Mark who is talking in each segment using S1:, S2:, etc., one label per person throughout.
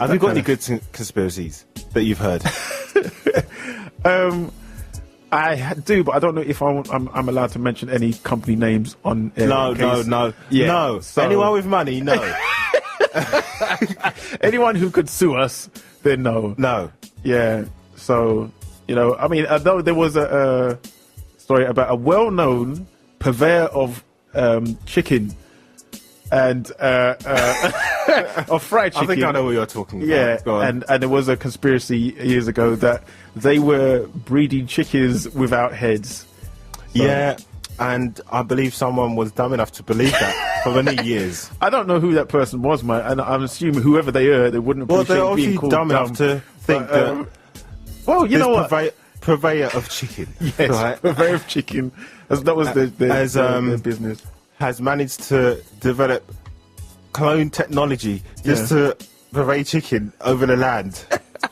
S1: Have you got any good conspiracies that you've heard?
S2: I do, but I don't know if I'm allowed to mention any company names on air.
S1: No. Yeah. No. So, anyone with money, no.
S2: Anyone who could sue us, then no.
S1: No.
S2: Yeah. So, I mean, although there was a story about a well-known purveyor of chicken and of fried chicken.
S1: I think I know what you're talking about.
S2: Yeah, and there was a conspiracy years ago that they were breeding chickens without heads. So.
S1: Yeah, and I believe someone was dumb enough to believe that for many years.
S2: I don't know who that person was, mate, and I'm assuming whoever they are, they wouldn't appreciate
S1: they're
S2: being called
S1: dumb enough to think that.
S2: Well, you know what?
S1: Purveyor of chicken.
S2: Yes, right? Purveyor of chicken. That was their business.
S1: Has managed to develop clone technology just to purvey chicken over the land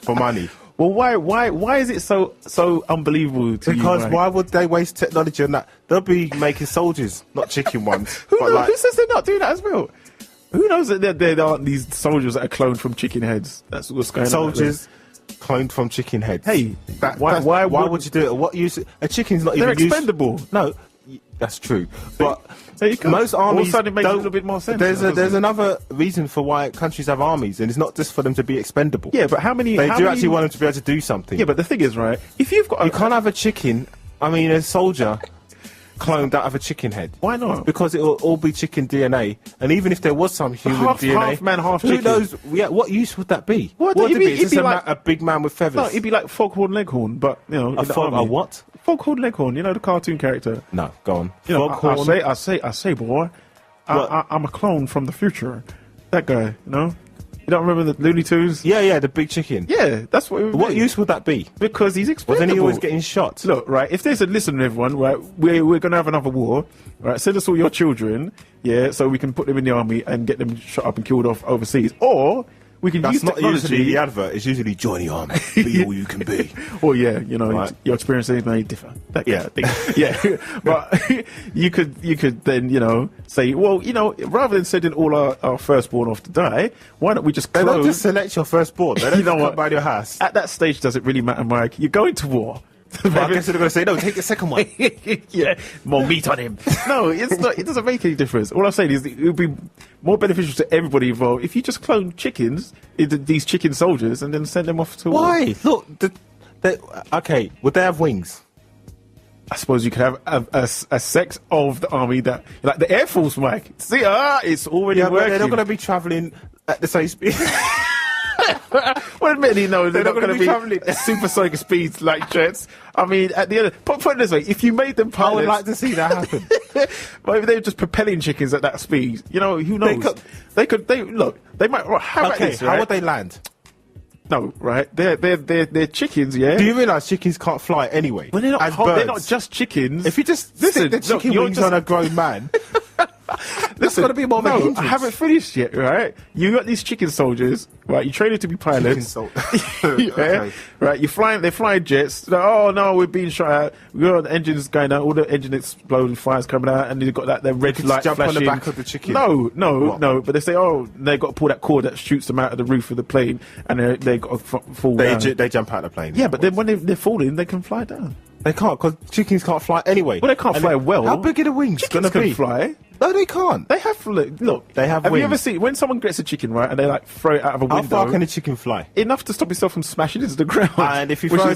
S1: for money.
S2: Well, why is it so unbelievable to you?
S1: Because why would they waste technology on that? They'll be making soldiers, not chicken ones.
S2: Who says they're not doing that as well? Who knows that there aren't these soldiers that are cloned from chicken heads? That's what's going on.
S1: Soldiers cloned from chicken heads.
S2: Hey, why
S1: would you do it? What use? A chicken's not
S2: they're
S1: even
S2: expendable.
S1: No, that's true. But
S2: most armies all of a sudden it makes a little bit more sense.
S1: There's another reason for why countries have armies, and it's not just for them to be expendable.
S2: Yeah, but how many?
S1: They actually want them to be able to do something.
S2: Yeah, but the thing is, right? If you've got,
S1: you can't have a chicken. I mean, a soldier cloned out of a chicken head.
S2: Why not?
S1: Because it will all be chicken DNA, and even if there was some human DNA,
S2: half man, half chicken.
S1: Who knows? Yeah, what use would that be?
S2: What would it be?
S1: It's just a big man with feathers.
S2: No, it'd be like Foghorn Leghorn, but
S1: a what?
S2: Foghorn Leghorn, the cartoon character.
S1: No, go on.
S2: Foghorn. I say, boy, I'm a clone from the future. That guy, You don't remember the Looney Tunes?
S1: Yeah, the big chicken.
S2: Yeah, that's what it would
S1: What
S2: be.
S1: use would that be?
S2: Because he's expendable.
S1: Wasn't he always getting shot?
S2: Look, right, if there's a listen, everyone, right, we're going to have another war, right, send us all your children, so we can put them in the army and get them shot up and killed off overseas. Or we can use technology.
S1: That's not usually the advert. It's usually join the army, be all you can be.
S2: Well, right. Your experiences may differ. That kind of thing. Yeah, but you could then, say, well, rather than sending all our firstborn off to die, why don't we just clone?
S1: They don't just select your firstborn. They don't come by your house.
S2: At that stage, does it really matter, Mike? You're going to war.
S1: Well, I guess they're going to say, no, take the second one.
S2: Yeah, more meat on him. No, it's not. It doesn't make any difference. All I'm saying is it would be more beneficial to everybody involved if you just clone chickens, these chicken soldiers, and then send them off to war.
S1: Why? Look, okay, would they have wings?
S2: I suppose you could have a sex of the army that, like the Air Force, Mike. See, it's already working.
S1: But they're not going to be travelling at the same speed.
S2: Well, admittedly, no, they're not going to be travelling at supersonic speeds like jets. I mean, at the end, put it this way: if you made them pilots,
S1: I would like to see that happen.
S2: But if they were just propelling chickens at that speed, who knows? They could. They might. How
S1: would they land?
S2: No, right? They're chickens, yeah.
S1: Do you realise chickens can't fly anyway?
S2: Well, they're not just chickens.
S1: If you just stick the chicken wings on a grown man. There's got to be more.
S2: No, I haven't finished yet. Right, you got these chicken soldiers. Right, you train them to be pilots. Okay. Right, they're flying jets. Oh no, we're being shot at. We got the engines going out. All the engine exploding, fires coming out, and you've got that red light
S1: jump
S2: flashing.
S1: On the back of the chicken.
S2: No. But they say, they've got to pull that cord that shoots them out of the roof of the plane, and they got to fall down.
S1: They jump out of the plane.
S2: Yeah, but then when they're falling, they can fly down.
S1: They can't, because chickens can't fly anyway.
S2: Well, they can't fly well.
S1: How big are the wings going to be?
S2: Chickens can fly.
S1: No, they can't.
S2: They have, look.
S1: They have wings.
S2: Have you ever seen, when someone gets a chicken, right, and they, throw it out of a window.
S1: How far can a chicken fly?
S2: Enough to stop itself from smashing into the ground.
S1: And if you throw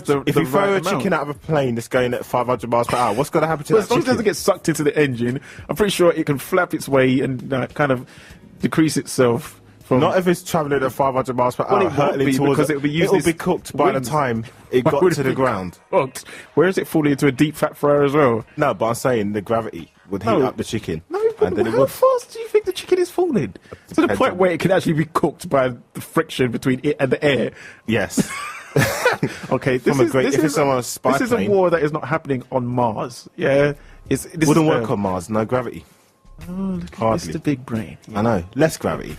S1: a chicken out of a plane that's going at 500 miles per hour, what's going to happen to that chicken?
S2: As long as it doesn't get sucked into the engine, I'm pretty sure it can flap its way and kind of decrease itself.
S1: Not if it's travelling at 500 miles per hour,
S2: because it will be
S1: cooked by the time it got to the ground.
S2: Cooked? Where is it falling into a deep fat fryer as well?
S1: No, but I'm saying the gravity would heat up the chicken.
S2: No, but how fast do you think the chicken is falling? To the point where it can actually be cooked by the friction between it and the air.
S1: Yes.
S2: Okay, this is a war that is not happening on Mars. Yeah, this
S1: wouldn't work on Mars. No gravity.
S2: Oh, look at Mr. Big Brain.
S1: Yeah. I know, less gravity.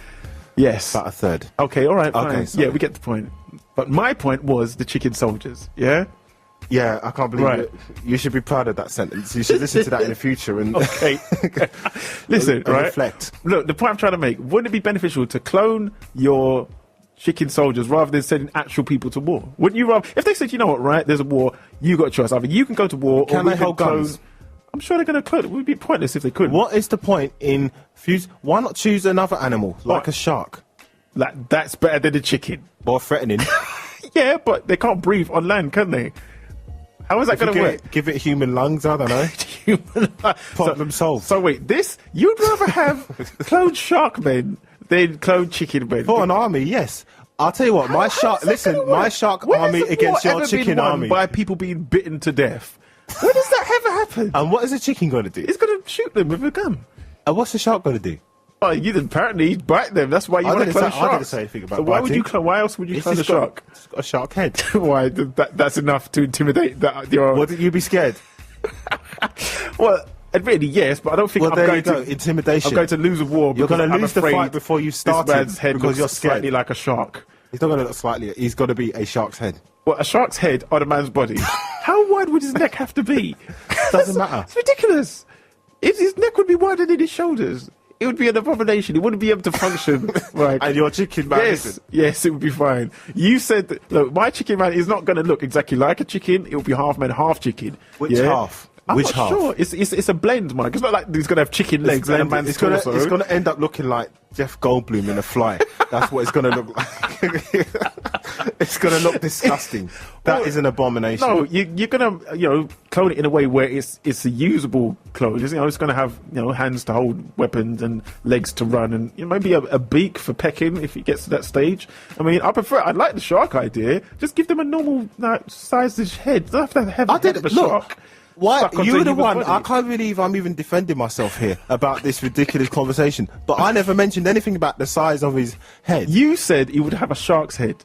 S2: Yes.
S1: About a third.
S2: Okay, all right, fine.
S1: Okay,
S2: yeah, we get the point. But my point was the chicken soldiers, yeah?
S1: Yeah, I can't believe it. You should be proud of that sentence. You should listen to that in the future and
S2: listen,
S1: and
S2: right?
S1: Reflect.
S2: Look, the point I'm trying to make, wouldn't it be beneficial to clone your chicken soldiers rather than sending actual people to war? Wouldn't you rather, if they said, you know what, right, there's a war, you got a choice. Either you can go to war or we can hold guns. I'm sure they're going to clone. It would be pointless if they couldn't.
S1: What is the point in why not choose another animal, like a shark?
S2: Like, that's better than a chicken.
S1: More threatening.
S2: Yeah, but they can't breathe on land, can they? How is that going to work?
S1: Give it human lungs, I don't know. Problem solved.
S2: So wait, you'd rather have cloned Sharkmen than cloned Chickenmen?
S1: For an army, yes. I'll tell you what, my shark army against your chicken army.
S2: By people being bitten to death. When does that ever happen?
S1: And what is a chicken going to do?
S2: It's going to shoot them with a gun.
S1: And what's the shark going to do?
S2: Oh, you apparently bite them. That's why you want to clone sharks.
S1: I didn't say anything about
S2: biting. Why else would you clone a shark?
S1: It's got a shark head.
S2: Why? That's enough to intimidate that.
S1: Wouldn't you be scared?
S2: Well, admittedly, yes, but I don't think I'm going to
S1: intimidation.
S2: I'm going to lose a war.
S1: You're going to lose the fight before you start.
S2: This man's head
S1: because you're scared.
S2: Slightly like a shark.
S1: He's not going to look slightly. He's got to be a shark's head.
S2: Well, a shark's head on a man's body. How wide would his neck have to be?
S1: Doesn't matter.
S2: It's ridiculous. His neck would be wider than his shoulders. It would be an abomination. It wouldn't be able to function. Right.
S1: And your chicken man
S2: Yes, it would be fine. You said that, look, my chicken man is not going to look exactly like a chicken. It will be half man, half chicken.
S1: Which half?
S2: I'm not sure. It's a blend, Mike. It's not like he's going to have chicken legs and a man's torso.
S1: It's going to end up looking like Jeff Goldblum in A Fly. That's what it's going to look like. It's going to look disgusting. That is an abomination.
S2: No, you're going to clone it in a way where it's a usable clone. It's going to have hands to hold weapons and legs to run and maybe a beak for pecking if it gets to that stage. I mean, I like the shark idea. Just give them a normal sized head. Don't have to have a head of a shark.
S1: Why? You were the one. I can't believe I'm even defending myself here about this ridiculous conversation. But I never mentioned anything about the size of his head.
S2: You said he would have a shark's head.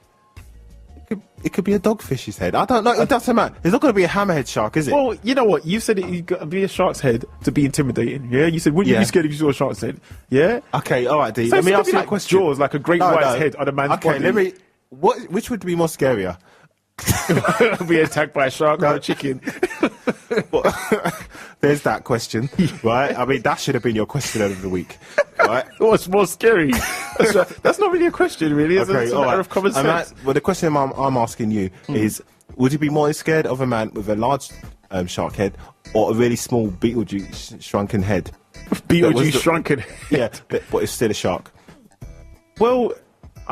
S1: It could be a dogfish's head. I don't know. It doesn't matter. It's not going to be a hammerhead shark, is it?
S2: Well, you know what? You said it'd got to be a shark's head to be intimidating. Yeah. You said, wouldn't you be scared if you saw a shark's head? Yeah.
S1: Okay. All right, D.
S2: So
S1: let me ask you a question.
S2: Jaws, like a great white's head on a man's body.
S1: Okay. Which would be more scarier?
S2: Be attacked by a shark or a chicken?
S1: There's that question, right? I mean, that should have been your question of the week, right?
S2: What's more scary? That's not really a question, really. It's a matter of common sense.
S1: Well, the question I'm asking you is, would you be more scared of a man with a large shark head or a really small Beetlejuice shrunken head?
S2: Beetlejuice shrunken head?
S1: Yeah, but it's still a shark.
S2: Well,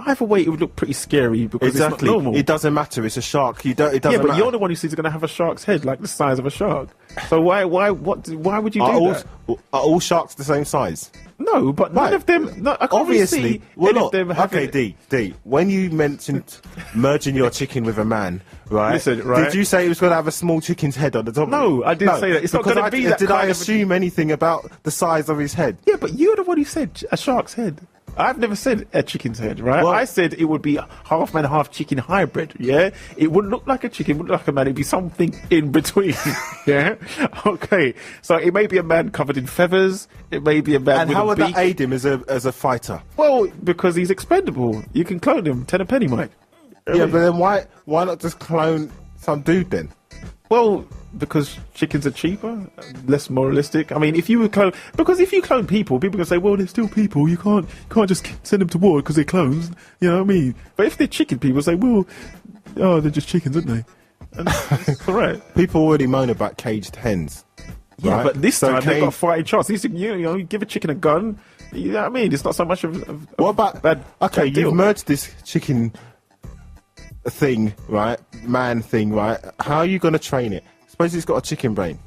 S2: either way, it would look pretty scary because it's not normal.
S1: It doesn't matter. It's a shark. It doesn't matter.
S2: You're the one who says it's going to have a shark's head, like the size of a shark. So why would you do that?
S1: Are all sharks the same size?
S2: No, but none of them. No, I can't
S1: obviously.
S2: Really see any of them
S1: okay, D. When you mentioned merging your chicken with a man, right?
S2: Listen, right?
S1: Did you say it was going to have a small chicken's head on the top?
S2: No, I didn't say that. It's not going to be that.
S1: Did I assume anything about the size of his head?
S2: Yeah, but you're the one who said a shark's head. I've never said a chicken's head, right? Well, I said it would be a half man, half chicken hybrid, yeah? It wouldn't look like a chicken, it wouldn't look like a man, it'd be something in between, yeah? Okay, so it may be a man covered in feathers, it may be a man with a beak. And how would that
S1: aid him as a fighter?
S2: Well, because he's expendable. You can clone him, 10 a penny, Mike.
S1: Yeah, but then why not just clone some dude then?
S2: Well, because chickens are cheaper, less moralistic. I mean, if you clone people can say, well, they're still people. You can't just send them to war because they're clones. You know what I mean? But if they're chicken, people say, well, they're just chickens, aren't they? And that's correct.
S1: People already moan about caged hens.
S2: Yeah,
S1: right?
S2: but this time they've got a fighting chance. You give a chicken a gun. You know what I mean? It's not so much of
S1: what about
S2: bad.
S1: Okay, you've merged this chicken thing, right? Man thing, right? How are you going to train it? Suppose it's got a chicken brain.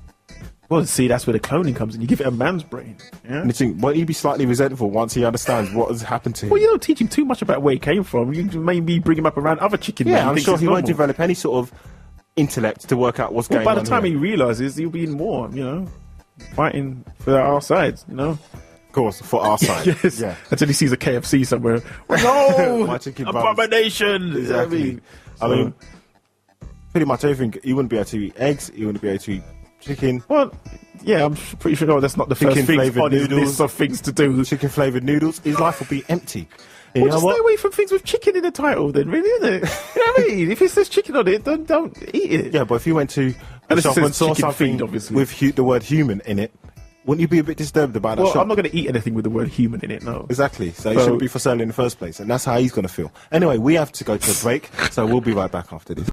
S2: Well, see, that's where the cloning comes in. You give it a man's brain. Yeah?
S1: And you think, won't he be slightly resentful once he understands what has happened to him?
S2: Well, you don't teach him too much about where he came from. You maybe bring him up around other chicken men.
S1: Yeah, I'm sure he won't develop any sort of intellect to work out what's going on.
S2: By the time he realises, he'll be in war, fighting for our sides,
S1: Of course, for our side.
S2: Yes. Yeah. Until he sees a KFC somewhere. No! Abomination!
S1: Exactly. I mean, pretty much everything. You wouldn't be able to eat eggs. You wouldn't be able to eat chicken.
S2: Well, yeah, I'm pretty sure that's not the first thing on his list of things to do.
S1: Chicken flavoured noodles. His life will be empty.
S2: Well, just stay away from things with chicken in the title then, really, isn't it? You know what I mean? If it says chicken on it, then don't eat it.
S1: Yeah, but if you went to a shop and saw something
S2: obviously
S1: with the word human in it, Wouldn't you be a bit disturbed about that
S2: Well,
S1: shot?
S2: I'm not going to eat anything with the word human in it, no.
S1: Exactly. So it shouldn't be for sale in the first place. And that's how he's going to feel. Anyway, we have to go to a break. So we'll be right back after this.